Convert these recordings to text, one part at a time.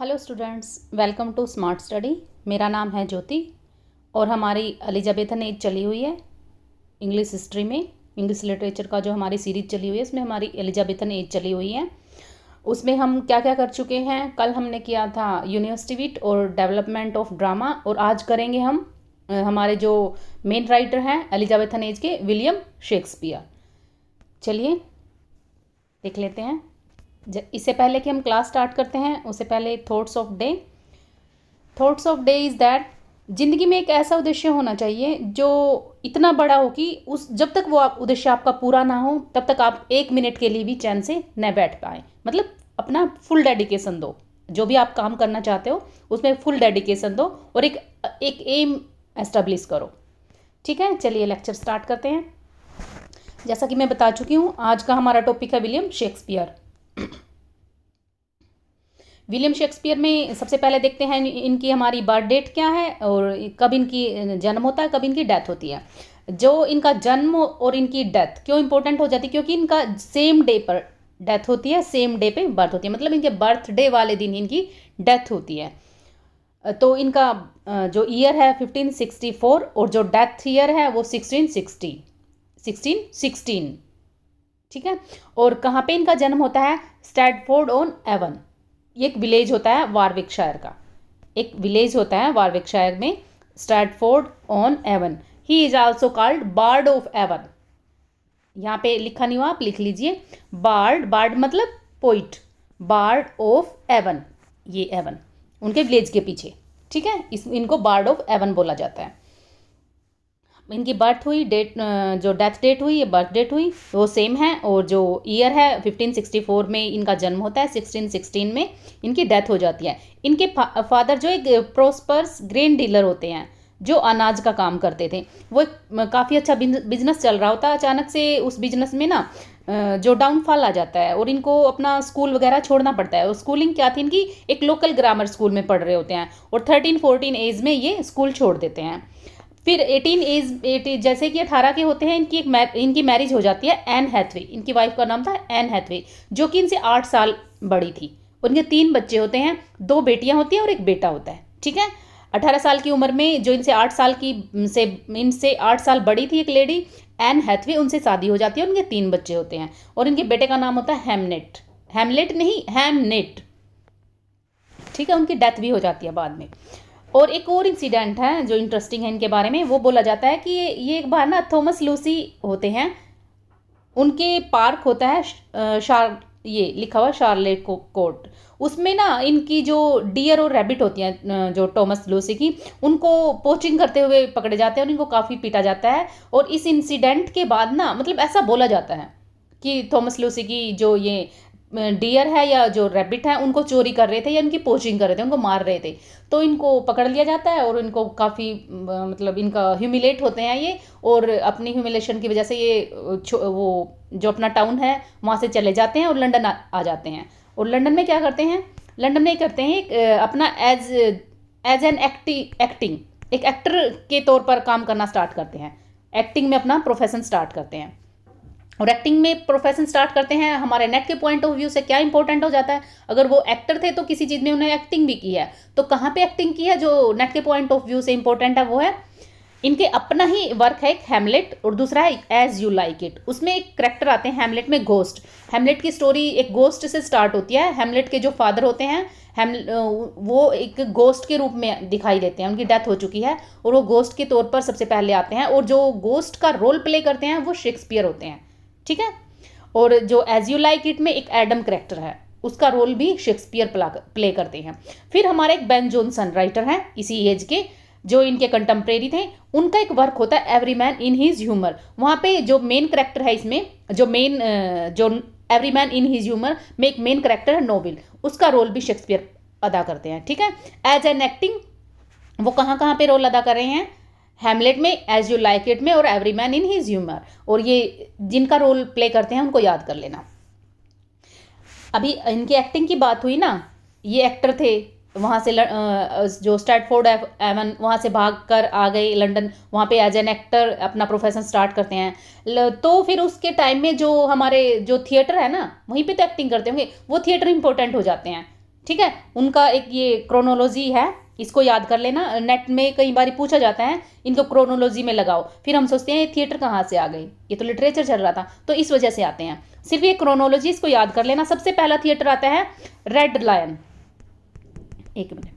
Hello students, welcome to smart study. मेरा नाम है ज्योति और हमारी एलिजाबेथन एज चली हुई है इंग्लिश हिस्ट्री में। इंग्लिश लिटरेचर का जो हमारी सीरीज चली हुई है उसमें हमारी एलिजाबेथन एज चली हुई है। उसमें हम क्या क्या कर चुके हैं, कल हमने किया था यूनिवर्सिटी और डेवलपमेंट ऑफ ड्रामा, और आज करेंगे हम हमारे जो मेन राइटर हैं एलिजाबेथन एज के, विलियम शेक्सपियर। चलिए देख लेते हैं। इससे पहले कि हम क्लास स्टार्ट करते हैं उससे पहले thoughts of day. Thoughts of day is that ज़िंदगी में एक ऐसा उद्देश्य होना चाहिए जो इतना बड़ा हो कि उस जब तक वो उद्देश्य आपका पूरा ना हो तब तक आप 1 मिनट के लिए भी चैन से न बैठ पाएँ। मतलब अपना फुल डेडिकेशन दो, जो भी आप काम करना चाहते हो उसमें फुल डेडिकेशन दो और एक एम एस्टेब्लिश करो। ठीक है, चलिए लेक्चर स्टार्ट करते हैं। जैसा कि मैं बता चुकी हूँ, आज का हमारा टॉपिक है विलियम शेक्सपियर। विलियम शेक्सपियर में सबसे पहले देखते हैं इनकी हमारी बर्थ डेट क्या है और कब इनकी जन्म होता है, कब इनकी डेथ होती है। जो इनका जन्म और इनकी डेथ क्यों इंपॉर्टेंट हो जाती है, क्योंकि इनका सेम डे पर डेथ होती है, सेम डे पे बर्थ होती है। मतलब इनके बर्थडे वाले दिन इनकी डेथ होती है। तो इनका जो ईयर है 1564 और जो डेथ ईयर है वो 1616। ठीक है, और कहाँ पे इनका जन्म होता है? Stratford on Avon. ये एक विलेज होता है वारविकशायर का, एक विलेज होता है वारविकशायर में, Stratford on Avon. He is also called bard of Avon. यहाँ पे लिखा नहीं हुआ, आप लिख लीजिए बार्ड। बार्ड मतलब पोइट, बार्ड ऑफ एवन। ये एवन उनके विलेज के पीछे। ठीक है, इनको बार्ड ऑफ एवन बोला जाता है। इनकी बर्थ हुई, डेट जो डेथ डेट हुई, ये बर्थ डेट हुई, वो सेम है। और जो ईयर है 1564 में इनका जन्म होता है, 1616 में इनकी डेथ हो जाती है। इनके फादर जो एक प्रोस्पर्स ग्रेन डीलर होते हैं, जो अनाज का काम करते थे। वो काफ़ी अच्छा बिजनेस चल रहा होता है। अचानक से उस बिजनेस में ना जो डाउनफॉल आ जाता है और इनको अपना स्कूल वगैरह छोड़ना पड़ता है। और स्कूलिंग क्या थी इनकी, एक लोकल ग्रामर स्कूल में पढ़ रहे होते हैं और 13-14 एज में ये स्कूल छोड़ देते हैं। फिर 18 जैसे कि 18 के होते हैं, इनकी मैरिज हो जाती है एन हैथवे। इनकी वाइफ का नाम था एन हैथवे, जो कि इनसे 8 साल बड़ी थी। उनके 3 बच्चे होते हैं, 2 बेटियां होती हैं और एक बेटा होता है। ठीक है, 18 साल की उम्र में जो इनसे 8 साल बड़ी थी एक लेडी एन हैथवे, उनसे शादी हो जाती है। उनके 3 बच्चे होते हैं और इनके बेटे का नाम होता है हेमनेट। हेमलेट नहीं, हेमनेट। ठीक है, उनकी डेथ भी हो जाती है बाद में। और एक और इंसिडेंट है जो इंटरेस्टिंग है इनके बारे में। वो बोला जाता है कि ये एक बार ना थॉमस लूसी होते हैं, उनके पार्क होता है ये लिखा हुआ शार्लेट कोर्ट। उसमें ना इनकी जो डियर और रैबिट होती हैं, जो थॉमस लूसी की, उनको पोचिंग करते हुए पकड़े जाते हैं और इनको काफ़ी पीटा जाता है। और इस इंसिडेंट के बाद ना, मतलब ऐसा बोला जाता है कि थॉमस लूसी की जो ये डियर है या जो रैबिट है उनको चोरी कर रहे थे या इनकी पोचिंग कर रहे थे, उनको मार रहे थे। तो इनको पकड़ लिया जाता है और इनको काफ़ी मतलब इनका ह्यूमिलेट होते हैं ये। और अपनी ह्यूमिलेशन की वजह से ये वो जो अपना टाउन है वहाँ से चले जाते हैं और लंदन आ जाते हैं। और लंदन में क्या करते हैं? लंदन में करते हैं एक अपना एज एन एक्टिंग, एक एक्टर के तौर पर काम करना स्टार्ट करते हैं। एक्टिंग में अपना प्रोफेशन स्टार्ट करते हैं। और एक्टिंग में प्रोफेशन स्टार्ट करते हैं, हमारे नेट के पॉइंट ऑफ व्यू से क्या इंपॉर्टेंट हो जाता है? अगर वो एक्टर थे तो किसी चीज़ में उन्होंने एक्टिंग भी की है, तो कहाँ पे एक्टिंग की है जो नेट के पॉइंट ऑफ व्यू से इंपॉर्टेंट है? वो है इनके अपना ही वर्क है, एक हैमलेट, और दूसरा है एज यू लाइक इट। उसमें एक करेक्टर आते हैं हैमलेट में, घोस्ट। हैमलेट की स्टोरी एक घोस्ट से स्टार्ट होती है। हैमलेट के जो फादर होते हैं वो एक घोस्ट के रूप में दिखाई देते हैं, उनकी डेथ हो चुकी है और वो घोस्ट के तौर पर सबसे पहले आते हैं। और जो घोस्ट का रोल प्ले करते हैं वो शेक्सपियर होते हैं। ठीक है, और जो एज यू लाइक इट में एक एडम करेक्टर है, उसका रोल भी शेक्सपियर प्ले करते हैं। फिर हमारे एक बेन जॉनसन राइटर हैं इसी एज के, जो इनके कंटेम्प्रेरी थे। उनका एक वर्क होता है every man in his humour. वहाँ पे जो मेन करेक्टर है इसमें, जो every man in his humour में एक मेन करेक्टर है नोबिल, उसका रोल भी शेक्सपियर अदा करते हैं। ठीक है, एज एन एक्टिंग वो कहाँ कहाँ पे रोल अदा कर रहे हैं? हैमलेट में, एज यू लाइक इट में और every man in his humour. और ये जिनका रोल प्ले करते हैं उनको याद कर लेना। अभी इनकी एक्टिंग की बात हुई ना, ये एक्टर थे, वहाँ से जो स्टैटफोर्ड एवन वहाँ से भाग कर आ गए लंदन, वहाँ पे एज एन एक्टर अपना प्रोफेशन स्टार्ट करते हैं। तो फिर उसके टाइम में जो हमारे जो थिएटर है ना, वहीं पे तो एक्टिंग करते होंगे, वो थिएटर इंपॉर्टेंट हो जाते हैं। ठीक है, उनका एक ये क्रोनोलॉजी है, इसको याद कर लेना। नेट में कई बार पूछा जाता है, इनको क्रोनोलॉजी में लगाओ, फिर हम सोचते हैं ये थिएटर कहाँ से आ गए, ये तो लिटरेचर चल रहा था, तो इस वजह से आते हैं। सिर्फ ये क्रोनोलॉजी इसको याद कर लेना। सबसे पहला थिएटर आता है रेड लायन, एक मिनट,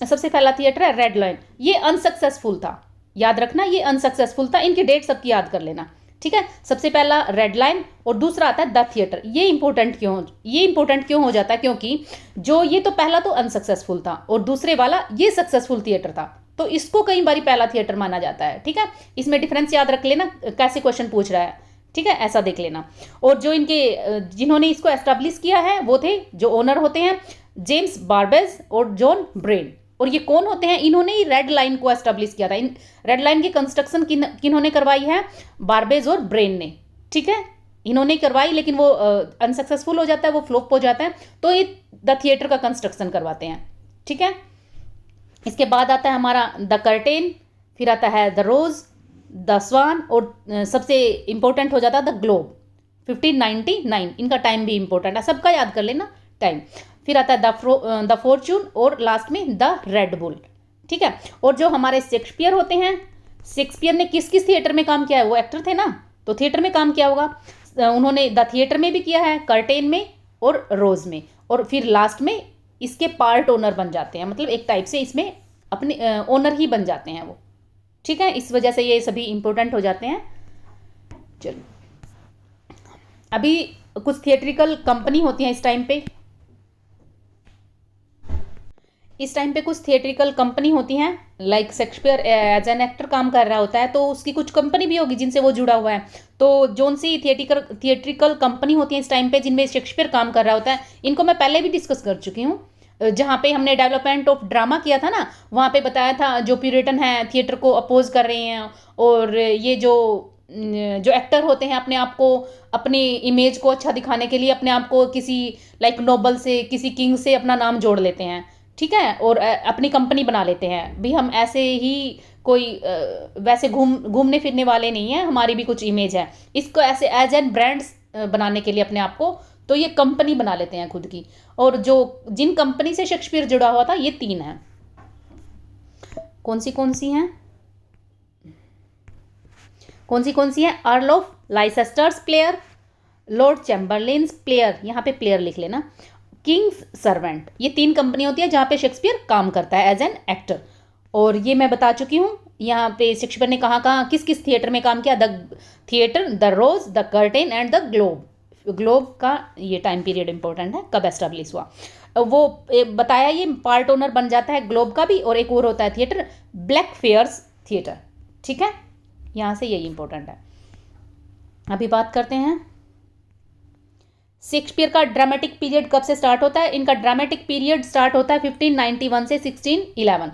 सबसे पहला थिएटर है रेड लायन, ये अनसक्सेसफुल था, याद रखना ये अनसक्सेसफुल था। इनकी डेट सबकी याद कर लेना, ठीक है। सबसे पहला रेड लाइन और दूसरा आता है द थिएटर। ये इंपॉर्टेंट क्यों हो जाता है, क्योंकि जो ये तो पहला तो अनसक्सेसफुल था और दूसरे वाला ये सक्सेसफुल थिएटर था, तो इसको कई बार पहला थिएटर माना जाता है, ठीक है। इसमें डिफरेंस याद रख लेना, कैसे क्वेश्चन पूछ रहा है, ठीक है, ऐसा देख लेना। और जो इनके जिन्होंने इसको एस्टेब्लिश किया है वो थे, जो ओनर होते हैं, जेम्स बारबेज और जॉन ब्रेन। और ये कौन होते हैं, इन्होंने ही रेड लाइन को एस्टेब्लिश किया था। इन रेड लाइन की कंस्ट्रक्शन किन्होंने करवाई है, बारबेज और ब्रेन ने, ठीक है, इन्होंने करवाई, लेकिन वो अनसक्सेसफुल हो जाता है, वो फ्लॉप हो जाता है, तो ये द थिएटर का कंस्ट्रक्शन करवाते हैं, ठीक है। इसके बाद आता है हमारा द कर्टेन, फिर आता है द रोज, द स्वान, और सबसे इंपॉर्टेंट हो जाता है द ग्लोब। 1599, इनका टाइम भी इंपॉर्टेंट है, सबका याद कर लेना टाइम। फिर आता है द फॉर्चून, और लास्ट में द रेड बुल, ठीक है। और जो हमारे शेक्सपियर होते हैं, शेक्सपियर ने किस किस थिएटर में काम किया है, वो एक्टर थे ना, तो थिएटर में काम किया होगा। उन्होंने द थिएटर में भी किया है, कर्टेन में और रोज में, और फिर लास्ट में इसके पार्ट ओनर बन जाते हैं, मतलब एक टाइप से इसमें अपने ओनर ही बन जाते हैं वो, ठीक है। इस वजह से ये सभी इंपॉर्टेंट हो जाते हैं। चलो, अभी कुछ थिएट्रिकल कंपनी होती हैं इस टाइम पे कुछ थिएट्रिकल कंपनी होती हैं, like Shakespeare as an actor काम कर रहा होता है, तो उसकी कुछ कंपनी भी होगी जिनसे वो जुड़ा हुआ है। तो जोन सी थिएट्रिकल कंपनी होती है इस टाइम पे जिनमें शेक्सपियर काम कर रहा होता है, इनको मैं पहले भी डिस्कस कर चुकी हूँ। जहाँ पे हमने डेवलपमेंट ऑफ ड्रामा किया था ना, वहाँ पे बताया था जो प्यूरिटन है थिएटर को अपोज कर रहे हैं, और ये जो एक्टर होते हैं अपने आप को, अपनी इमेज को अच्छा दिखाने के लिए अपने आप को किसी लाइक नोबल से, किसी किंग से अपना नाम जोड़ लेते हैं, ठीक है, और अपनी कंपनी बना लेते हैं। भी हम ऐसे ही कोई वैसे घूमने फिरने वाले नहीं हैं, हमारी भी कुछ इमेज है, इसको ऐसे एज एन ब्रांड्स बनाने के लिए अपने आप को, तो ये कंपनी बना लेते हैं खुद की। और जो जिन कंपनी से शेक्सपियर जुड़ा हुआ था ये 3 हैं, कौन सी हैं, Earl of Leicester's player, Lord Chamberlain's player, यहाँ पे प्लेयर लिख लेना, किंग्स सर्वेंट, ये 3 कंपनी होती है जहाँ पे शेक्सपियर काम करता है एज एन एक्टर। और ये मैं बता चुकी हूँ, यहाँ पे शेक्सपियर ने कहाँ किस किस थिएटर में काम किया, the theatre, the rose, the curtain and the globe. Globe का ये टाइम पीरियड इंपॉर्टेंट है, कब एस्टेब्लिश हुआ वो बताया। ये पार्ट ओनर बन जाता है ग्लोब का भी, और एक और होता है थिएटर ब्लैक फेयर्स थिएटर, ठीक है, यहाँ से यही इंपॉर्टेंट है। अभी बात करते हैं शेक्सपियर का ड्रामेटिक पीरियड कब से स्टार्ट होता है। इनका ड्रामेटिक पीरियड स्टार्ट होता है 1591 से 1611।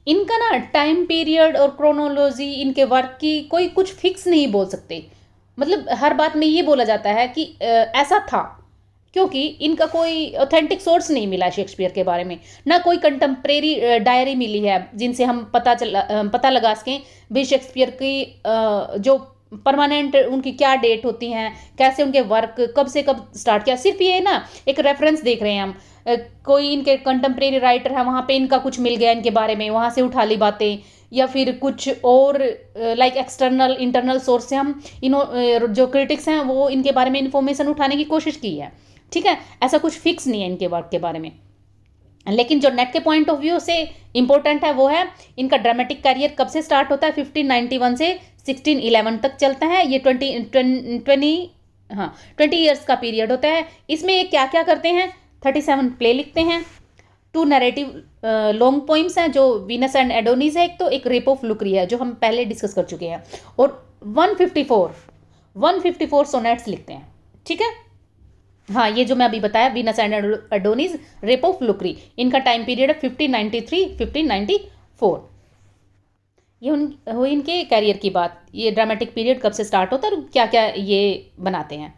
इनका ना टाइम पीरियड और क्रोनोलॉजी इनके वर्क की कोई कुछ फिक्स नहीं बोल सकते, मतलब हर बात में ये बोला जाता है कि ऐसा था, क्योंकि इनका कोई ऑथेंटिक सोर्स नहीं मिला शेक्सपियर के बारे में, ना कोई कंटेम्प्रेरी डायरी मिली है जिनसे हम पता लगा सकें भी शेक्सपियर की जो परमानेंट उनकी क्या डेट होती हैं, कैसे उनके वर्क कब से कब स्टार्ट किया। सिर्फ ये ना एक रेफरेंस देख रहे हैं हम, कोई इनके कंटेम्प्रेरी राइटर है वहाँ पे इनका कुछ मिल गया इनके बारे में, वहाँ से उठा ली बातें, या फिर कुछ और लाइक एक्सटर्नल इंटरनल सोर्स से हम जो क्रिटिक्स हैं वो इनके बारे में इंफॉर्मेशन उठाने की कोशिश की है, ठीक है। ऐसा कुछ फिक्स नहीं है इनके वर्क के बारे में, लेकिन जो नेट के पॉइंट ऑफ व्यू से इंपॉर्टेंट है वो है इनका ड्रामेटिक करियर कब से स्टार्ट होता है। 1591 से 1611 तक चलता है, ये 20 ईयर्स का पीरियड होता है। इसमें ये क्या क्या करते हैं, 37 प्ले लिखते हैं, 2 नैरेटिव लॉन्ग पोइम्स हैं जो वीनस एंड एडोनिस है, एक तो एक रेप ऑफ लुक्री है जो हम पहले डिस्कस कर चुके हैं, और 154 सोनेट्स लिखते हैं, ठीक है। हाँ, ये जो मैं अभी बताया Venus and Adonis, rape of Lucrece, इनका टाइम पीरियड है 1593-1594। ये हुई इनके कैरियर की बात, ये ड्रामेटिक पीरियड कब से स्टार्ट होता है और क्या क्या ये बनाते हैं।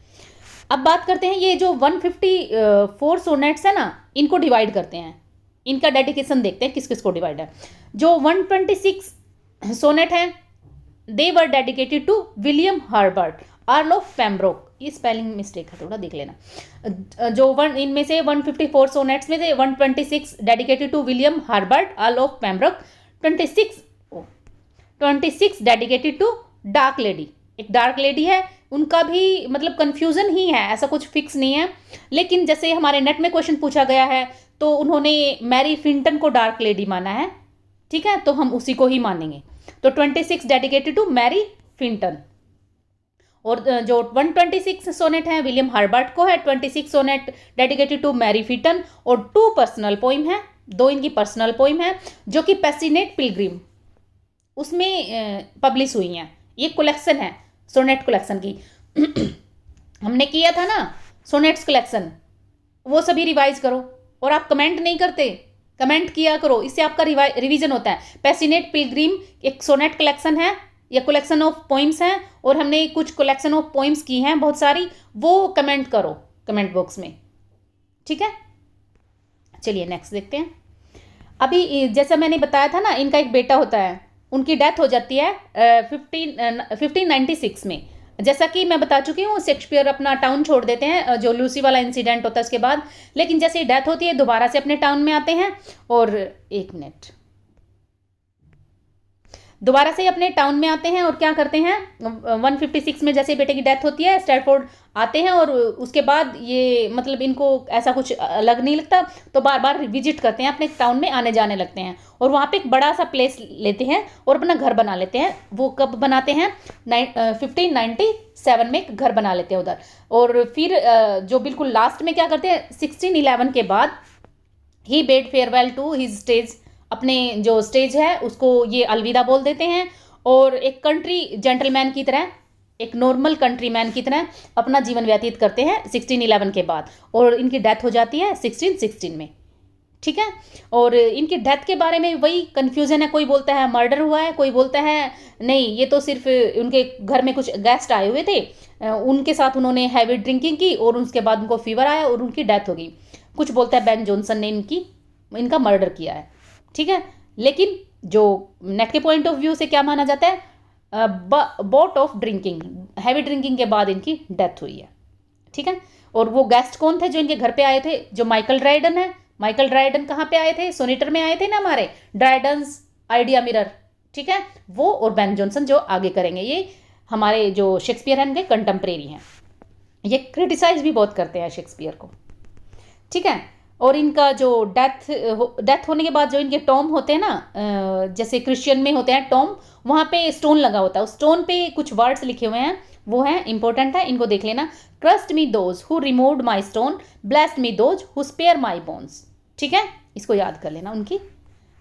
अब बात करते हैं ये जो 154 सोनेट्स है ना, इनको डिवाइड करते हैं, इनका डेडिकेशन देखते हैं किस किस को डिवाइड है। जो 126 सोनेट हैं they were dedicated to William Herbert earl of Pembroke, ये स्पेलिंग मिस्टेक है, थोड़ा देख लेना। जो वन इनमें से 154 सोनेट्स में से 126 dedicated to William Herbert earl of Pembroke, 26 dedicated to dark lady, एक डार्क लेडी है, उनका भी मतलब कन्फ्यूज़न ही है, ऐसा कुछ फिक्स नहीं है। लेकिन जैसे हमारे नेट में क्वेश्चन पूछा गया है तो उन्होंने मैरी फिंटन को डार्क लेडी माना है, ठीक है, तो हम उसी को ही मानेंगे। तो 26 डेडिकेटेड टू मैरी फिंटन। और जो 126 सोनेट है विलियम हर्बर्ट को है, 26 सोनेट डेडिकेटेड टू मैरी फिंटन, और 2 पर्सनल पोइम है, 2 इनकी पर्सनल पोइम है जो कि पैसिनेट पिलग्रिम उसमें पब्लिश हुई हैं। ये कलेक्शन है सोनेट कलेक्शन की। हमने किया था ना सोनेट्स कलेक्शन, वो सभी रिवाइज करो। और आप कमेंट नहीं करते, कमेंट किया करो, इससे आपका रिवीजन होता है। पैसिनेट पिलग्रिम एक सोनेट कलेक्शन है या कलेक्शन ऑफ पोइम्स हैं, और हमने कुछ कलेक्शन ऑफ पोइम्स की हैं बहुत सारी, वो कमेंट करो कमेंट बॉक्स में, ठीक है। चलिए नेक्स्ट देखते हैं। अभी जैसा मैंने बताया था ना, इनका एक बेटा होता है, उनकी डेथ हो जाती है 1596 में। जैसा कि मैं बता चुकी हूँ, शेक्सपियर अपना टाउन छोड़ देते हैं, जो लूसी वाला इंसिडेंट होता है उसके बाद। लेकिन जैसे डेथ होती है दोबारा से अपने टाउन में आते हैं, और एक मिनट, दोबारा से अपने टाउन में आते हैं और क्या करते हैं, 156 में जैसे बेटे की डेथ होती है स्टैटफोर्ड आते हैं, और उसके बाद ये मतलब इनको ऐसा कुछ अलग नहीं लगता, तो बार बार विजिट करते हैं, अपने टाउन में आने जाने लगते हैं, और वहाँ पे एक बड़ा सा प्लेस लेते हैं और अपना घर बना लेते हैं। वो कब बनाते हैं, 1597 में एक घर बना लेते हैं उधर। और फिर जो बिल्कुल लास्ट में क्या करते हैं, 1611 के बाद ही bade farewell to his stage, अपने जो स्टेज है उसको ये अलविदा बोल देते हैं, और एक कंट्री जेंटलमैन की तरह, एक नॉर्मल कंट्रीमैन की तरह अपना जीवन व्यतीत करते हैं 1611 के बाद। और इनकी डेथ हो जाती है 1616 में, ठीक है। और इनकी डेथ के बारे में वही कन्फ्यूज़न है, कोई बोलता है मर्डर हुआ है, कोई बोलता है नहीं ये तो सिर्फ उनके घर में कुछ गेस्ट आए हुए थे, उनके साथ उन्होंने हैवी ड्रिंकिंग की और उसके बाद उनको फीवर आया और उनकी डेथ हो गई। कुछ बोलता है बेन जॉनसन ने इनका मर्डर किया है, ठीक है। लेकिन जो नेट के पॉइंट ऑफ व्यू से क्या माना जाता है, bout of drinking, heavy drinking के बाद इनकी डेथ हुई है, ठीक है। और वो गेस्ट कौन थे जो इनके घर पे आए थे, जो माइकल ड्राइडन है। माइकल ड्राइडन कहाँ पे आए थे, सोनेटर में आए थे ना हमारे, ड्राइडन्स आइडिया मिरर, ठीक है। वो और बेन जॉनसन जो आगे करेंगे, ये हमारे जो शेक्सपियर हैं इनके कंटेम्प्रेरी हैं। ये क्रिटिसाइज भी बहुत करते हैं शेक्सपियर को, ठीक है। और इनका जो डेथ होने के बाद जो इनके टॉम होते हैं ना, जैसे क्रिश्चियन में होते हैं टॉम, वहाँ पे स्टोन लगा होता है, उस स्टोन पे कुछ वर्ड्स लिखे हुए हैं, वो हैं इंपॉर्टेंट है, इनको देख लेना। Trust me those who removed my stone, blessed me those who spare my bones, ठीक है। इसको याद कर लेना, उनकी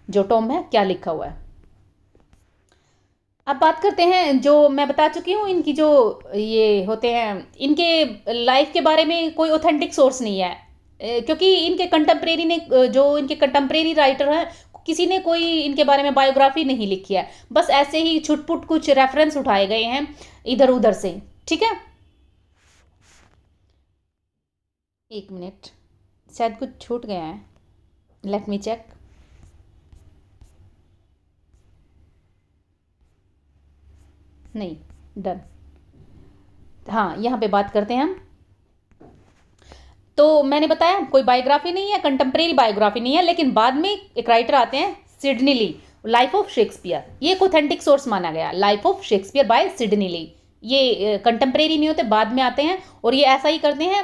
जो टॉम है क्या लिखा हुआ है। अब बात करते हैं, जो मैं बता चुकी हूँ इनकी जो ये होते हैं, इनके लाइफ के बारे में कोई ऑथेंटिक सोर्स नहीं है, क्योंकि इनके कंटेम्प्रेरी ने, जो इनके कंटेम्प्रेरी राइटर हैं, किसी ने कोई इनके बारे में बायोग्राफी नहीं लिखी है, बस ऐसे ही छुटपुट कुछ रेफरेंस उठाए गए हैं इधर उधर से, ठीक है। एक मिनट, शायद कुछ छूट गया है, लेट मी चेक। नहीं, डन। हाँ, यहाँ पे बात करते हैं हम। तो मैंने बताया कोई बायोग्राफी नहीं है, कंटेम्प्रेरी बायोग्राफी नहीं है, लेकिन बाद में एक राइटर आते हैं Sidney Lee, life of Shakespeare, ये एक ऑथेंटिक सोर्स माना गया, life of Shakespeare by Sidney Lee. ये कंटेम्प्रेरी नहीं होते, बाद में आते हैं, और ये ऐसा ही करते हैं,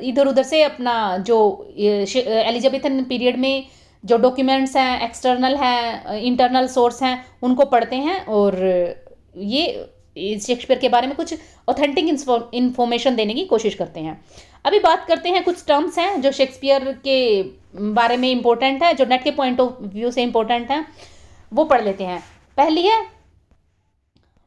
इधर उधर से अपना जो एलिजाबेथन पीरियड में जो डॉक्यूमेंट्स हैं, एक्सटर्नल हैं, इंटरनल सोर्स हैं, उनको पढ़ते हैं, और ये शेक्सपियर के बारे में कुछ ऑथेंटिक इन्फॉर्मेशन देने की कोशिश करते हैं। अभी बात करते हैं, कुछ टर्म्स हैं जो शेक्सपियर के बारे में इंपॉर्टेंट है, जो नेट के पॉइंट ऑफ व्यू से इंपॉर्टेंट है, वो पढ़ लेते हैं। पहली है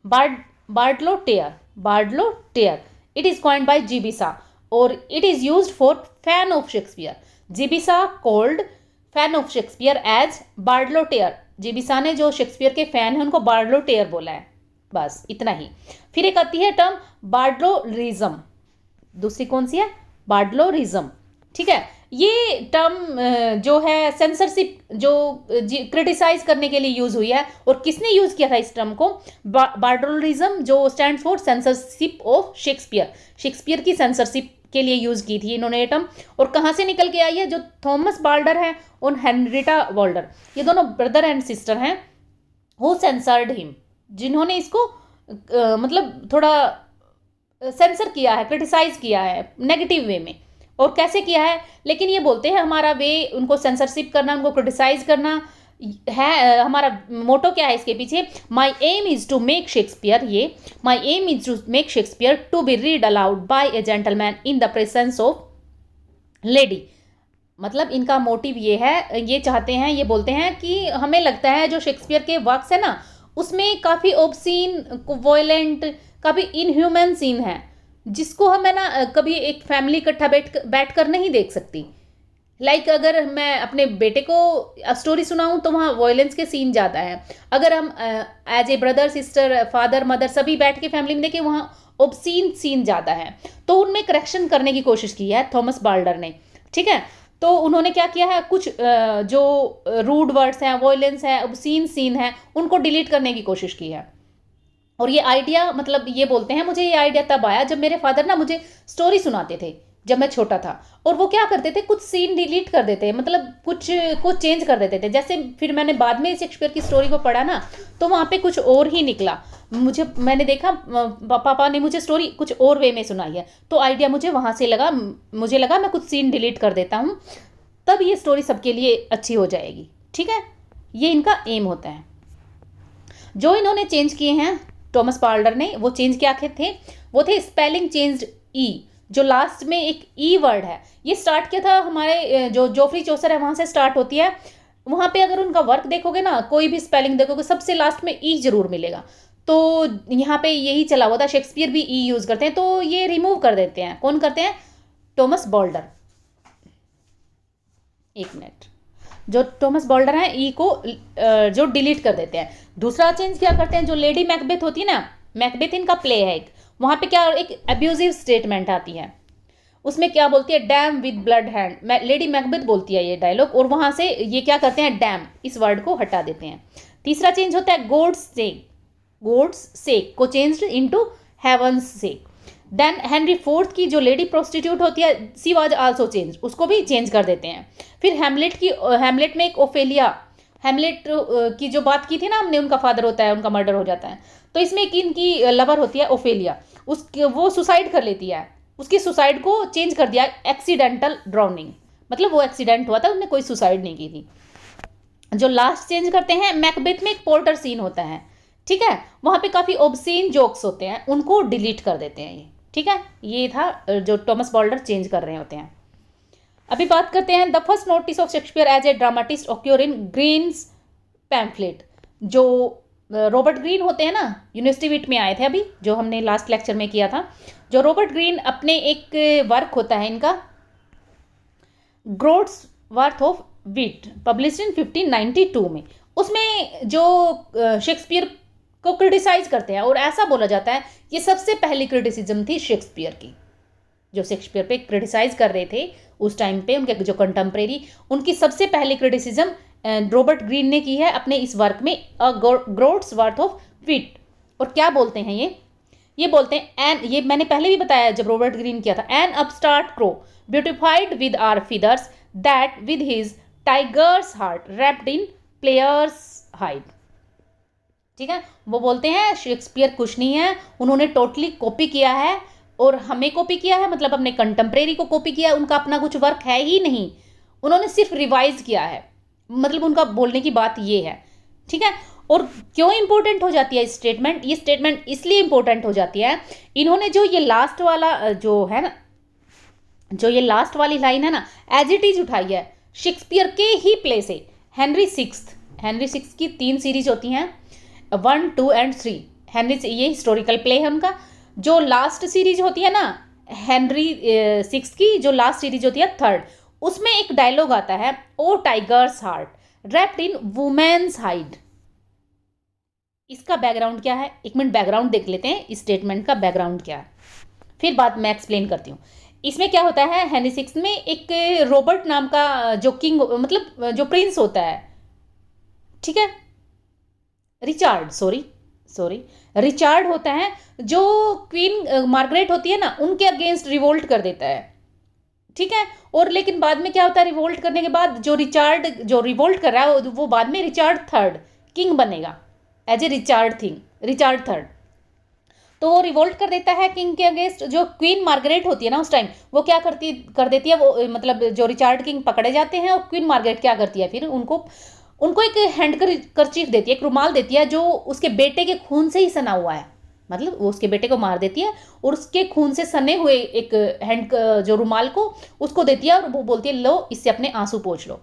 bardolater, it is coined by GBS, और it is used for fan of Shakespeare. GBS called fan of Shakespeare as bardolater. GBS ने जो शेक्सपियर के फैन हैं उनको बार्डलो टेयर बोला है, बस इतना ही। फिर एक आती है टर्म बार्डलोरिज्म, दूसरी कौन सी है, बार्डलोरिज्म, ठीक है। ये टर्म जो है सेंसरशिप जो क्रिटिसाइज करने के लिए यूज़ हुई है। और किसने यूज़ किया था इस टर्म को? बार्डोलिज्म, जो stand for censorship of Shakespeare, Shakespeare की सेंसरशिप के लिए यूज़ की थी इन्होंने ये टर्म। और कहाँ से निकल के आई है? जो थॉमस बाल्डर है और हेनरिटा वाल्डर, ये दोनों ब्रदर एंड सिस्टर हैं, हु सेंसर्ड हिम, जिन्होंने इसको मतलब थोड़ा सेंसर किया है, क्रिटिसाइज किया है नेगेटिव वे में। और कैसे किया है? लेकिन ये बोलते हैं हमारा वे उनको सेंसरशिप करना, उनको क्रिटिसाइज करना है, हमारा मोटो क्या है इसके पीछे? My aim is to make Shakespeare, ये my aim is to make Shakespeare to be read aloud by a gentleman in the presence of lady. मतलब इनका मोटिव ये है, ये चाहते हैं, ये बोलते हैं कि हमें लगता है जो शेक्सपियर के वर्क्स है ना, उसमें काफ़ी ऑब्सीन, वॉयलेंट, काफ़ी इनह्यूमन सीन है, जिसको हमें ना कभी एक फैमिली इकट्ठा बैठ कर नहीं देख सकती। अगर मैं अपने बेटे को स्टोरी सुनाऊं तो वहाँ वॉयलेंस के सीन ज़्यादा है। अगर हम as a brother sister, father mother सभी बैठ के फैमिली में देखें, वहाँ ऑब्सीन सीन ज़्यादा है। तो उनमें करेक्शन करने की कोशिश की है थॉमस बाल्डर ने, ठीक है। तो उन्होंने क्या किया है, कुछ जो रूड वर्ड्स हैं, वॉयलेंस है, ऑब्सीन सीन है, उनको डिलीट करने की कोशिश की है। और ये आइडिया, मतलब ये बोलते हैं, मुझे ये आइडिया तब आया जब मेरे फादर ना मुझे स्टोरी सुनाते थे जब मैं छोटा था। और वो क्या करते थे, कुछ सीन डिलीट कर देते, मतलब कुछ चेंज कर देते थे। जैसे फिर मैंने बाद में शेक्सपियर की स्टोरी को पढ़ा ना, तो वहाँ पे कुछ और ही निकला। मैंने देखा पापा ने मुझे स्टोरी कुछ और वे में सुनाई है, तो आइडिया मुझे वहाँ से लगा, मुझे लगा मैं कुछ सीन डिलीट कर देता हूँ, तब ये स्टोरी सबके लिए अच्छी हो जाएगी, ठीक है। ये इनका एम होता है। जो इन्होंने चेंज किए हैं थॉमस बाल्डर ने, वो चेंज क्या थे? वो थे स्पेलिंग चेंज्ड ई, जो लास्ट में एक ई वर्ड है, ये स्टार्ट किया था हमारे जो जोफ्री चौसर है, वहाँ से स्टार्ट होती है। वहाँ पे अगर उनका वर्क देखोगे ना, कोई भी स्पेलिंग देखोगे, सबसे लास्ट में ई जरूर मिलेगा। तो यहाँ पे यही चला हुआ था, शेक्सपियर भी ई यूज़ करते हैं, तो ये रिमूव कर देते हैं। कौन करते हैं? Thomas Balder. एक मिनट, जो थॉमस बाल्डर है, ई को जो डिलीट कर देते हैं। दूसरा चेंज क्या करते हैं, जो लेडी मैकबेथ होती है ना, मैकबेथ इनका प्ले है एक, वहाँ पे क्या एक अब्यूजिव स्टेटमेंट आती है, उसमें क्या बोलती है? Dam with blood hand, lady Macbeth बोलती है ये डायलॉग, और वहाँ से ये क्या करते हैं? डैम, इस वर्ड को हटा देते हैं। तीसरा चेंज होता है गॉड्स सेक, गॉड्स सेक को चेंज्ड इनटू हेवंस सेक। देन हेनरी फोर्थ की जो लेडी प्रोस्टिट्यूट होती है, सी वाज आल्सो चेंज, उसको भी चेंज कर देते हैं। फिर हेमलेट में एक ओफेलिया, हेमलेट की जो बात की थी ना हमने, उनका फादर होता है, उनका मर्डर हो जाता है, तो इसमें एक इनकी लवर होती है ओफेलिया, वो सुसाइड कर लेती है, उसकी सुसाइड को चेंज कर दिया एक्सीडेंटल ड्राउनिंग, मतलब वो एक्सीडेंट हुआ था, उन्होंने कोई सुसाइड नहीं की थी। जो लास्ट चेंज करते हैं, मैकबेथ में एक पोर्टर सीन होता है, ठीक है, वहाँ पे काफ़ी ऑब्सीन जोक्स होते हैं, उनको डिलीट कर देते हैं ये, ठीक है। ये था जो थॉमस बाल्डर चेंज कर रहे होते हैं। अभी बात करते हैं the first notice of Shakespeare as a dramatist occur in Greene's pamphlet. जो रॉबर्ट ग्रीन होते हैं ना, यूनिवर्सिटी विट में आए थे अभी, जो हमने लास्ट लेक्चर में किया था। जो रॉबर्ट ग्रीन अपने एक वर्क होता है इनका, Groatsworth of wit, published in 1592 में, उसमें जो शेक्सपियर को क्रिटिसाइज करते हैं, और ऐसा बोला जाता है ये सबसे पहली क्रिटिसिज्म थी शेक्सपियर की, जो शेक्सपियर पे क्रिटिसाइज कर रहे थे उस टाइम पे, उनके जो कंटेम्प्रेरी, उनकी सबसे पहली क्रिटिसिज्म रॉबर्ट ग्रीन ने की है अपने इस वर्क में, अ ग्रोड्स वर्थ ऑफ विट। और क्या बोलते हैं ये बोलते हैं, एन, ये मैंने पहले भी बताया जब रॉबर्ट ग्रीन किया था, an upstart crow beautified with our feathers that with his tiger's heart wrapped in player's hide, ठीक है। वो बोलते हैं शेक्सपियर कुछ नहीं है, उन्होंने टोटली कॉपी किया है, और हमें कॉपी किया है, मतलब अपने कंटेम्प्रेरी को कॉपी किया है, उनका अपना कुछ वर्क है ही नहीं, उन्होंने सिर्फ रिवाइज किया है, मतलब उनका बोलने की बात ये है, ठीक है। और क्यों इंपॉर्टेंट हो जाती है स्टेटमेंट? ये स्टेटमेंट इसलिए इंपॉर्टेंट हो जाती है, इन्होंने जो ये लास्ट वाला जो है ना, जो ये लास्ट वाली लाइन है ना, एज इट इज उठाई है शेक्सपियर के ही प्ले से। हेनरी सिक्स की 3 सीरीज होती हैं, 1, 2 and 3। हेनरी, ये हिस्टोरिकल प्ले है उनका। जो लास्ट सीरीज होती है ना, हेनरी 6 की जो लास्ट सीरीज होती है 3rd, उसमें एक डायलॉग आता है, O tiger's heart wrapped in woman's hide. इसका बैकग्राउंड क्या है? एक मिनट बैकग्राउंड देख लेते हैं, इस स्टेटमेंट का बैकग्राउंड क्या है, फिर बात मैं एक्सप्लेन करती हूँ। इसमें क्या होता है, हेनरी सिक्स में एक रॉबर्ट नाम का जो किंग, मतलब जो प्रिंस होता है, ठीक है, रिचार्ड, सॉरी सॉरी, रिचार्ड होता है, जो क्वीन मार्गरेट होती है ना, उनके अगेंस्ट रिवोल्ट कर देता है, ठीक है। और लेकिन बाद में क्या होता है, रिवोल्ट करने के बाद जो रिचार्ड जो रिवोल्ट कर रहा है वो बाद में रिचार्ड थर्ड किंग बनेगा, एज ए रिचार्ड थर्ड। तो वो रिवोल्ट कर देता है किंग के अगेंस्ट। जो क्वीन मार्गरेट होती है ना उस टाइम, वो क्या कर देती है, वो मतलब जो रिचार्ड किंग पकड़े जाते हैं, और क्वीन मार्गरेट क्या करती है, फिर उनको उनको एक हैंड करचीफ देती है, एक रुमाल देती है, जो उसके बेटे के खून से ही सना हुआ है, मतलब वो उसके बेटे को मार देती है और उसके खून से सने हुए एक हैंड जो रुमाल को उसको देती है, और वो बोलती है लो इससे अपने आंसू पोंछ लो।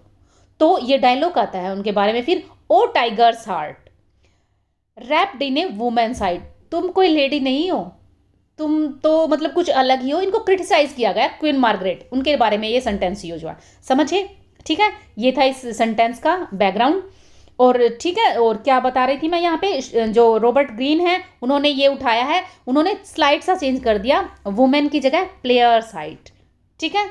तो ये डायलॉग आता है उनके बारे में फिर, O tiger's heart wrapped in a woman side, तुम कोई लेडी नहीं हो, तुम तो मतलब कुछ अलग ही हो। इनको क्रिटिसाइज किया गया क्वीन मार्गरेट, उनके बारे में ये सेंटेंस यूज हुआ, समझे, ठीक है। ये था इस सेंटेंस का बैकग्राउंड। और ठीक है, और क्या बता रही थी मैं यहाँ पे, जो रॉबर्ट ग्रीन है उन्होंने ये उठाया है, उन्होंने स्लाइड सा चेंज कर दिया, वुमेन की जगह प्लेयर साइड, ठीक है,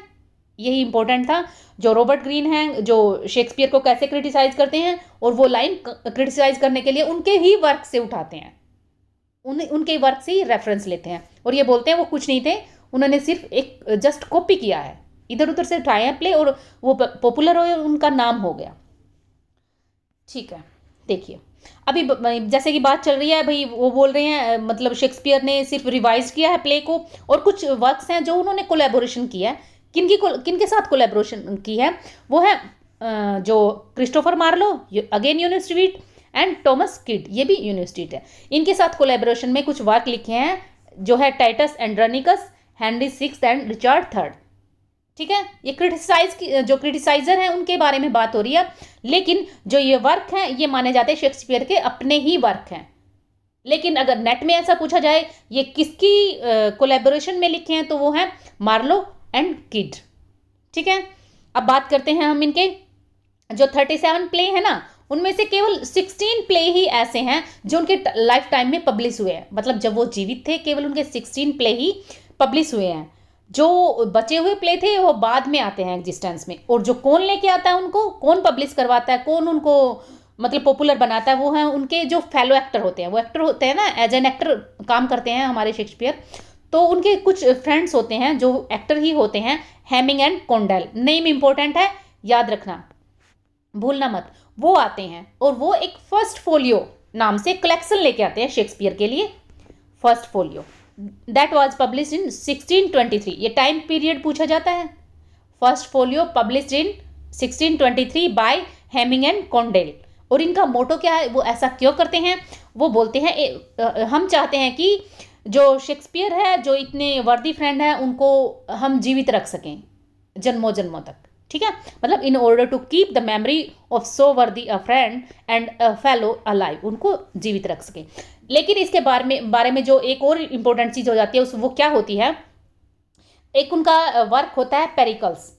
यही इंपॉर्टेंट था। जो रॉबर्ट ग्रीन हैं, जो शेक्सपियर को कैसे क्रिटिसाइज करते हैं, और वो लाइन क्रिटिसाइज करने के लिए उनके ही वर्क से उठाते हैं, उनके वर्क से ही रेफरेंस लेते हैं, और ये बोलते हैं वो कुछ नहीं थे, उन्होंने सिर्फ एक जस्ट कॉपी किया है, इधर उधर से उठाए हैं प्ले, और वो पॉपुलर हो, उनका नाम हो गया, ठीक है। देखिए अभी जैसे कि बात चल रही है भाई, वो बोल रहे हैं मतलब शेक्सपियर ने सिर्फ रिवाइज किया है प्ले को, और कुछ वर्क्स हैं जो उन्होंने कोलैबोरेशन किया है। किनके साथ कोलैबोरेशन की है, वो है जो Christopher Marlowe, again university, and Thomas Kyd, ये भी यूनिवर्सिटी है, इनके साथ कोलैबोरेशन में कुछ वर्क लिखे हैं, जो है Titus Andronicus, Henry six and Richard third, ठीक है। ये जो क्रिटिसाइजर हैं उनके बारे में बात हो रही है, लेकिन जो ये वर्क हैं ये माने जाते हैं शेक्सपियर के अपने ही वर्क हैं। लेकिन अगर नेट में ऐसा पूछा जाए ये किसकी कोलैबोरेशन में लिखे हैं, तो वो हैं मार्लो एंड किड, ठीक है। अब बात करते हैं हम इनके, जो 37 प्ले है ना, उनमें से केवल 16 प्ले ही ऐसे हैं जो उनके लाइफ टाइम में पब्लिश हुए हैं, मतलब जब वो जीवित थे केवल उनके 16 प्ले ही पब्लिश हुए हैं। जो बचे हुए प्ले थे वो बाद में आते हैं एग्जिस्टेंस में, और जो कौन लेके आता है उनको, कौन पब्लिश करवाता है, कौन उनको मतलब पॉपुलर बनाता है, वो हैं उनके जो फेलो एक्टर होते हैं। वो एक्टर होते हैं ना, एज एन एक्टर काम करते हैं हमारे शेक्सपियर, तो उनके कुछ फ्रेंड्स होते हैं जो एक्टर ही होते हैं, हेमिंग एंड कोंडेल, नेम इंपॉर्टेंट है, याद रखना, भूलना मत। वो आते हैं और वो एक फर्स्ट फोलियो नाम से कलेक्शन लेके आते हैं शेक्सपियर के लिए, first folio that was published in 1623। ये टाइम पीरियड पूछा जाता है। First folio published in 1623 by Heminge and Condell. और इनका मोटो क्या है, वो ऐसा क्यों करते हैं, वो बोलते हैं हम चाहते हैं कि जो शेक्सपियर है, जो इतने वर्दी फ्रेंड हैं, उनको हम जीवित रख सकें जन्मों जन्मों तक, ठीक है। मतलब in order to keep the memory of so worthy a friend and a fellow alive, उनको जीवित रख सकें। लेकिन इसके बारे में जो एक और इम्पोर्टेंट चीज़ हो जाती है वो क्या होती है, एक उनका वर्क होता है पेरिकल्स,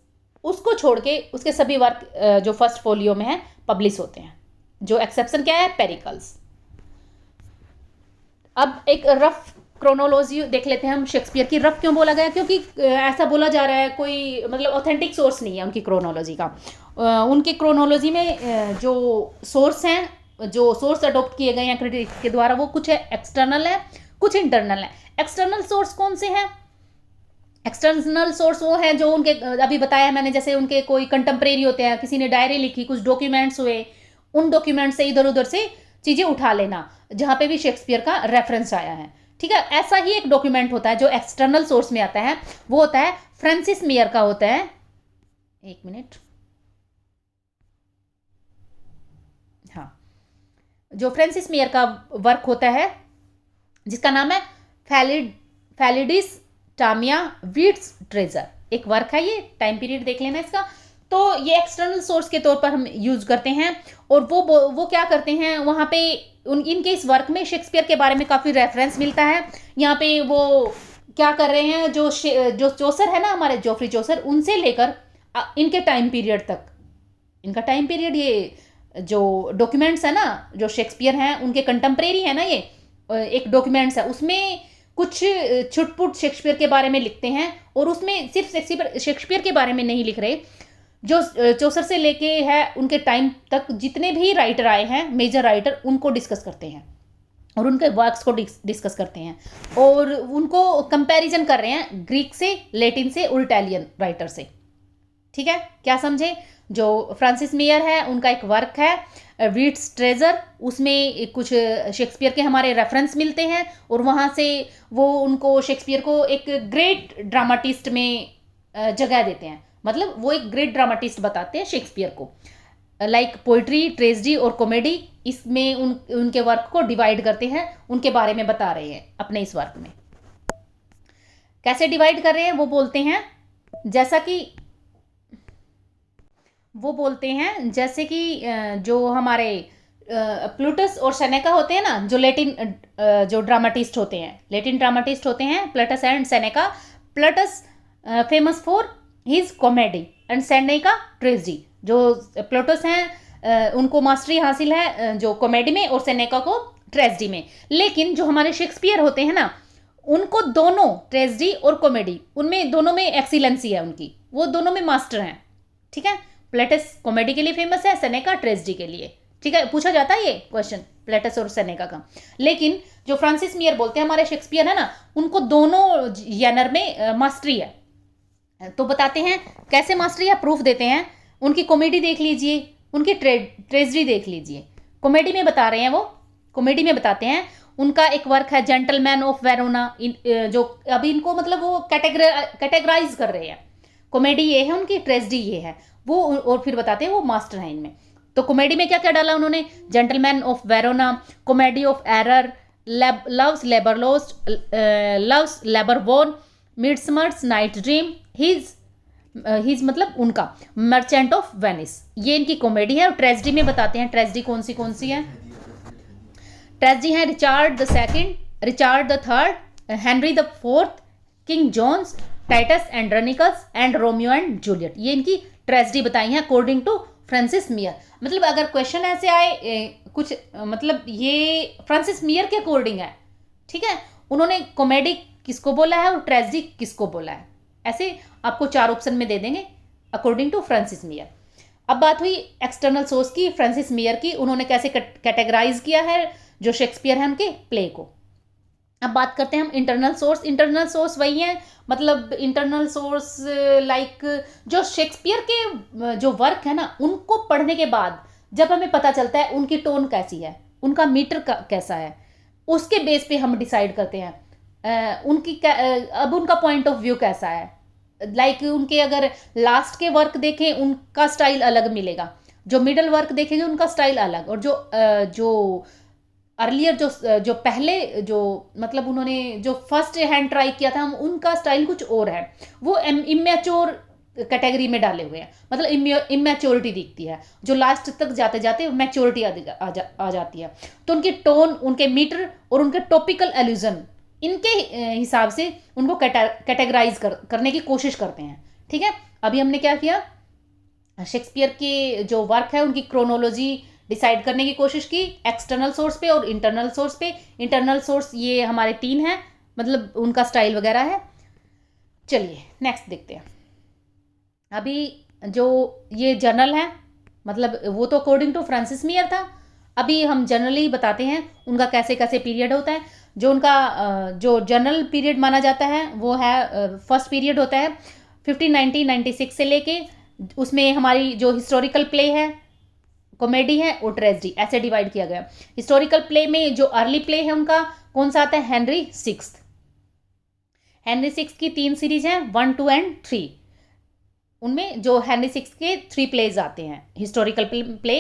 उसको छोड़ के उसके सभी वर्क जो फर्स्ट फोलियो में है पब्लिश होते हैं। जो एक्सेप्शन क्या है, पेरिकल्स। अब एक रफ क्रोनोलॉजी देख लेते हैं हम शेक्सपियर की। रफ क्यों बोला गया, क्योंकि ऐसा बोला जा रहा है कोई मतलब ऑथेंटिक सोर्स नहीं है उनकी क्रोनोलॉजी का। उनके क्रोनोलॉजी में जो सोर्स हैं, जो सोर्स अडॉप्ट किए गए हैं क्रिटिक के द्वारा, वो कुछ है एक्सटर्नल है, कुछ इंटरनल है। एक्सटर्नल सोर्स कौन से हैं, एक्सटर्नल सोर्स वो हैं जो उनके अभी बताया मैंने, जैसे उनके कोई कंटेम्प्रेरी होते हैं, किसी ने डायरी लिखी, कुछ डॉक्यूमेंट्स हुए, उन डॉक्यूमेंट से इधर उधर से चीज़ें उठा लेना, जहाँ पे भी शेक्सपियर का रेफरेंस आया है, ठीक है। ऐसा ही एक डॉक्यूमेंट होता है जो एक्सटर्नल सोर्स में आता है, वो होता है फ्रांसिस मेयर का होता है, एक मिनट, हाँ, जो फ्रांसिस मेयर का वर्क होता है जिसका नाम है फैलिडिस टामिया वीट्स ट्रेजर, एक वर्क है, ये टाइम पीरियड देख लेना इसका। तो ये एक्सटर्नल सोर्स के तौर पर हम यूज करते हैं। और वो क्या करते हैं वहाँ पे इनके इस वर्क में शेक्सपियर के बारे में काफ़ी रेफरेंस मिलता है। यहाँ पे वो क्या कर रहे हैं, जो चौसर है ना हमारे जोफ्री चौसर, उनसे लेकर इनके टाइम पीरियड तक, इनका टाइम पीरियड, ये जो डॉक्यूमेंट्स है ना जो शेक्सपियर हैं उनके कंटेम्प्रेरी है ना, ये एक डॉक्यूमेंट्स है, उसमें कुछ छुटपुट शेक्सपियर के बारे में लिखते हैं, और उसमें सिर्फ शेक्सपियर के बारे में नहीं लिख रहे, जो चौसर से लेके है उनके टाइम तक जितने भी राइटर आए हैं, मेजर राइटर, उनको डिस्कस करते हैं और उनके वर्क्स को डिस्कस करते हैं, और उनको कंपैरिजन कर रहे हैं ग्रीक से, लैटिन से और इटालियन राइटर से। ठीक है, क्या समझे? जो फ्रांसिस मेयर है उनका एक वर्क है वीट्स ट्रेजर, उसमें कुछ शेक्सपियर के हमारे रेफरेंस मिलते हैं, और वहाँ से वो उनको शेक्सपियर को एक ग्रेट ड्रामाटिस्ट में जगह देते हैं, मतलब वो एक ग्रेट ड्रामाटिस्ट बताते हैं शेक्सपियर को। लाइक पोइट्री, ट्रेजेडी और कॉमेडी, इसमें उनके वर्क को डिवाइड करते हैं, उनके बारे में बता रहे हैं अपने इस वर्क में। कैसे डिवाइड कर रहे हैं वो बोलते हैं, जैसे कि जो हमारे प्लूटस और सेनेका होते हैं ना, जो जो ड्रामाटिस्ट होते हैं, लैटिन ड्रामाटिस्ट होते हैं Plutus and Seneca. Plutus famous for his comedy and Seneca tragedy. जो प्लूटस हैं उनको मास्टरी हासिल है जो कॉमेडी में, और सेनेका को ट्रेजेडी में। लेकिन जो हमारे शेक्सपियर होते हैं ना, उनको दोनों ट्रेजेडी और कॉमेडी, उनमें दोनों में एक्सीलेंसी है उनकी, वो दोनों में मास्टर हैं। ठीक है, प्लेटस कॉमेडी के लिए फेमस है, सेनेका ट्रेजेडी के लिए। ठीक है, पूछा जाता है ये क्वेश्चन प्लेटस और सेनेका का। लेकिन जो फ्रांसिस मेयर बोलते हैं हमारे शेक्सपियर है ना, उनको दोनों जेनर में मास्टरी है। तो बताते हैं कैसे मास्टरी है, प्रूफ देते हैं। उनकी कॉमेडी देख लीजिए, उनकी ट्रेजेडी देख लीजिए। कॉमेडी में बता रहे हैं वो, कॉमेडी में बताते हैं उनका एक वर्क है जेंटलमैन ऑफ वेरोना, जो अभी इनको मतलब वो कैटेगराइज कर रहे हैं। कॉमेडी ये है उनकी, ट्रेजेडी ये है वो, और फिर बताते हैं वो मास्टर हैं इनमें। तो कॉमेडी में क्या क्या डाला उन्होंने? Gentleman of Verona, comedy of error, love's labour lost, love's labour born, midsummer's night dream, his मतलब उनका मर्चेंट ऑफ वेनिस, ये इनकी कॉमेडी है। और ट्रेजेडी में बताते हैं ट्रेजेडी कौन सी है। ट्रेजेडी है Richard the second, Richard the third, Henry the fourth, King John's, Titus Andronicus and Romeo and Juliet, ये इनकी ट्रेजेडी बताई है अकॉर्डिंग टू फ्रांसिस मेयर। मतलब अगर क्वेश्चन ऐसे आए कुछ, मतलब ये फ्रांसिस मेयर के अकॉर्डिंग है। ठीक है, उन्होंने कॉमेडी किसको बोला है और ट्रेजेडी किसको बोला है, ऐसे आपको 4 ऑप्शन में दे देंगे अकॉर्डिंग टू फ्रांसिस मेयर। अब बात हुई एक्सटर्नल सोर्स की, फ्रांसिस मेयर की, उन्होंने कैसे कैटेगराइज किया है जो शेक्सपियर है उनके प्ले को। अब बात करते हैं हम इंटरनल सोर्स। इंटरनल सोर्स वही है, मतलब इंटरनल सोर्स लाइक जो शेक्सपियर के जो वर्क है ना, उनको पढ़ने के बाद जब हमें पता चलता है उनकी टोन कैसी है, उनका मीटर कैसा है, उसके बेस पे हम डिसाइड करते हैं अब उनका पॉइंट ऑफ व्यू कैसा है। लाइक उनके अगर लास्ट के वर्क देखें उनका स्टाइल अलग मिलेगा, जो मिडल वर्क देखेंगे उनका स्टाइल अलग, और जो अर्लियर जो पहले जो मतलब उन्होंने जो फर्स्ट हैंड ट्राई किया था, उनका स्टाइल कुछ और है, वो इमेच्योर कैटेगरी में डाले हुए हैं, मतलब इमेच्योरिटी दिखती है। जो लास्ट तक जाते जाते मैच्योरिटी आ जाती है। तो उनकी टोन, उनके मीटर और उनके टॉपिकल एल्यूजन, इनके हिसाब से उनको कैटेगराइज करने की कोशिश करते हैं। ठीक है, अभी हमने क्या किया, शेक्सपियर के जो वर्क है उनकी क्रोनोलॉजी डिसाइड करने की कोशिश की एक्सटर्नल सोर्स पे और इंटरनल सोर्स पे। इंटरनल सोर्स ये हमारे 3 हैं, मतलब उनका स्टाइल वगैरह है। चलिए नेक्स्ट देखते हैं। अभी जो ये जर्नल है, मतलब वो तो अकॉर्डिंग टू फ्रांसिस मेयर था। अभी हम जनरली बताते हैं उनका कैसे कैसे पीरियड होता है। जो उनका जो जनरल पीरियड माना जाता है वो है फर्स्ट पीरियड होता है 1596 से लेके, उसमें हमारी जो हिस्टोरिकल प्ले है, कॉमेडी है और ट्रेजेडी, ऐसे डिवाइड किया गया। हिस्टोरिकल प्ले में जो अर्ली प्ले है उनका कौन सा आता है? Henry sixth. हेनरी सिक्स्थ की 3 सीरीज हैं, 1, 2 एंड 3। उनमें जो हेनरी सिक्स्थ के 3 प्लेज आते हैं हिस्टोरिकल प्ले।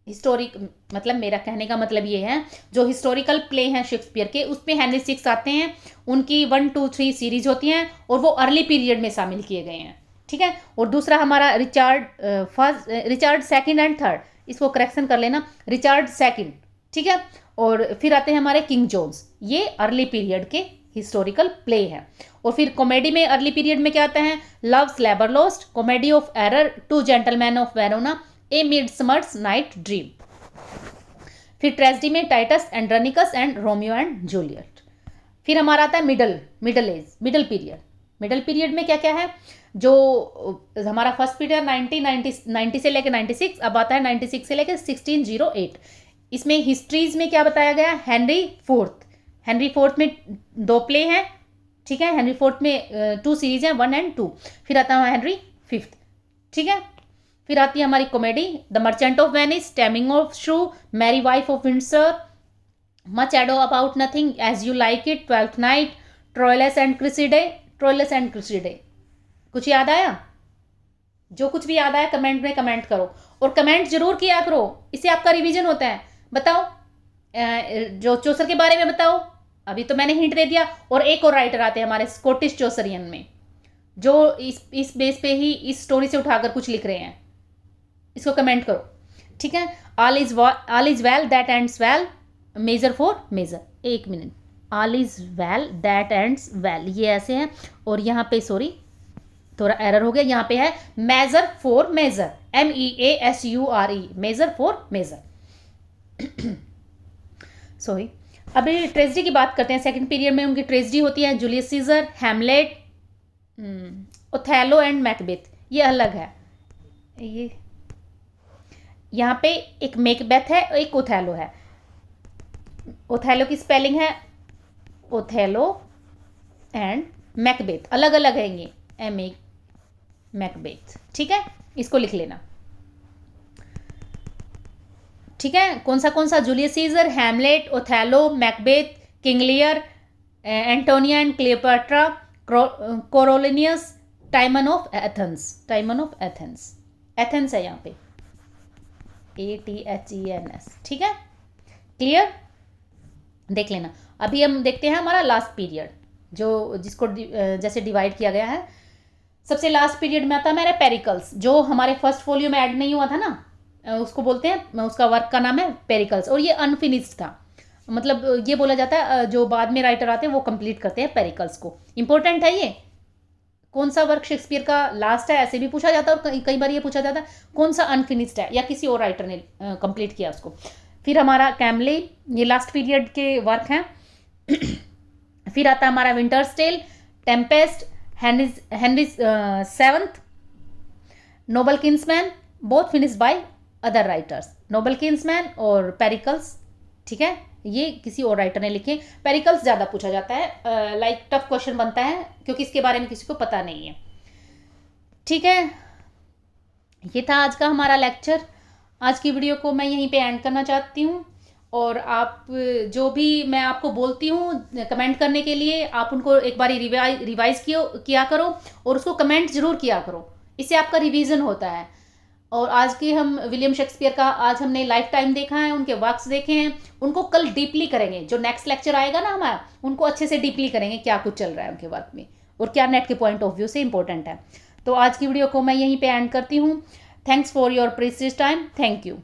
हिस्टोरिक मतलब मेरा कहने का मतलब ये है, जो हिस्टोरिकल प्ले हैं शेक्सपियर के, उसमें हेनरी सिक्स्थ आते हैं, उनकी 1, 2, 3 सीरीज होती हैं और वो अर्ली पीरियड में शामिल किए गए हैं। ठीक है, और दूसरा हमारा रिचार्ड सेकंड एंड थर्ड, इसको करेक्शन कर लेना, रिचार्ड सेकंड। ठीक है, और फिर आते हैं हमारे किंग जॉन्स, ये अर्ली पीरियड के हिस्टोरिकल प्ले है। और फिर कॉमेडी में अर्ली पीरियड में क्या आता है? Love's labour lost, comedy of error, 2 gentleman of Verona, a midsummer's night dream. फिर ट्रेजेडी में Titus Andronicus and Romeo and Juliet. फिर हमारा आता है मिडल पीरियड। मिडल पीरियड में क्या क्या है, जो हमारा फर्स्ट पीरियड 1990 से लेकर 96, अब आता है 96 से लेकर 1608। इसमें हिस्ट्रीज में क्या बताया गया, हेनरी फोर्थ में 2 प्ले हैं, ठीक है। हेनरी फोर्थ में 2 सीरीज हैं, 1 और 2। फिर आता है हेनरी फिफ्थ, ठीक है। फिर आती है हमारी comedy, the merchant of Venice, taming of shrew, merry wife of Windsor, much ado about nothing, as you like it, twelfth night, Troilus and Cressida. कुछ याद आया? जो कुछ भी याद आया कमेंट में कमेंट करो, और कमेंट जरूर किया करो, इससे आपका रिवीजन होता है। बताओ जो चौसर के बारे में बताओ, अभी तो मैंने हिंट दे दिया। और एक और राइटर आते हैं हमारे स्कॉटिश चौसरियन में, जो इस बेस पे ही इस स्टोरी से उठाकर कुछ लिख रहे हैं, इसको कमेंट करो, ठीक है। All is well that ends well, measure for measure. एक minute, all is well that ends well, ये ऐसे है। और यहाँ पे सॉरी थोड़ा एरर हो गया, यहाँ पे है measure for measure, MEASURE, measure for measure. Sorry. अभी ट्रेजेडी की बात करते हैं। सेकंड पीरियड में उनकी ट्रेजेडी होती है Julius Caesar, Hamlet, Othello and Macbeth. ये अलग है, ये यहाँ पे एक मैकबेथ है और एक ओथेलो है। ओथेलो की स्पेलिंग है ओथेलो एंड मैकबेथ, अलग अलग है ये, MA मैकबेथ, ठीक है। इसको लिख लेना, ठीक है। कौन सा Julius Caesar, Hamlet, Othello, Macbeth, King Lear, Antonia and Cleopatra, Coriolanus, Timon of Athens. Athens है यहाँ पे, ATHENS, ठीक है। क्लियर, देख लेना। अभी हम देखते हैं हमारा लास्ट पीरियड, जो जिसको जैसे डिवाइड किया गया है। सबसे लास्ट पीरियड में आता है मेरा पेरिकल्स, जो हमारे फर्स्ट फोलियो में ऐड नहीं हुआ था ना, उसको बोलते हैं, उसका वर्क का नाम है पेरिकल्स, और ये अनफिनिश्ड था। मतलब ये बोला जाता है जो बाद में राइटर आते हैं वो कंप्लीट करते हैं पेरिकल्स को। इंपॉर्टेंट है ये, कौन सा वर्क शेक्सपियर का लास्ट है ऐसे भी पूछा जाता है, और कई बार ये पूछा जाता है कौन सा अनफिनिश्ड है या किसी और राइटर ने कंप्लीट किया उसको। फिर हमारा कैमले, ये लास्ट पीरियड के वर्क हैं। फिर आता है हमारा Winter's Tale, Tempest, Henry seventh, Noble Kinsmen, both finished by other writers. Noble Kinsmen और पेरिकल्स, ठीक है, ये किसी और राइटर ने लिखे। पेरिकल्स ज़्यादा पूछा जाता है, लाइक टफ क्वेश्चन बनता है, क्योंकि इसके बारे में किसी को पता नहीं है, ठीक है। ये था आज का हमारा लेक्चर। आज की वीडियो को मैं यहीं पे एंड करना चाहती हूँ, और आप जो भी मैं आपको बोलती हूँ कमेंट करने के लिए, आप उनको एक बार रिवाइज किया करो, और उसको कमेंट जरूर किया करो, इससे आपका रिवीजन होता है। और आज की हम विलियम शेक्सपियर का आज हमने लाइफ टाइम देखा है, उनके वर्क्स देखे हैं, उनको कल डीपली करेंगे। जो नेक्स्ट लेक्चर आएगा ना हमारा, उनको अच्छे से डीपली करेंगे, क्या कुछ चल रहा है उनके वर्क में और क्या नेट के पॉइंट ऑफ व्यू से इंपॉर्टेंट है। तो आज की वीडियो को मैं यहीं पे एंड करती हूँ। Thanks for your precious time, thank you.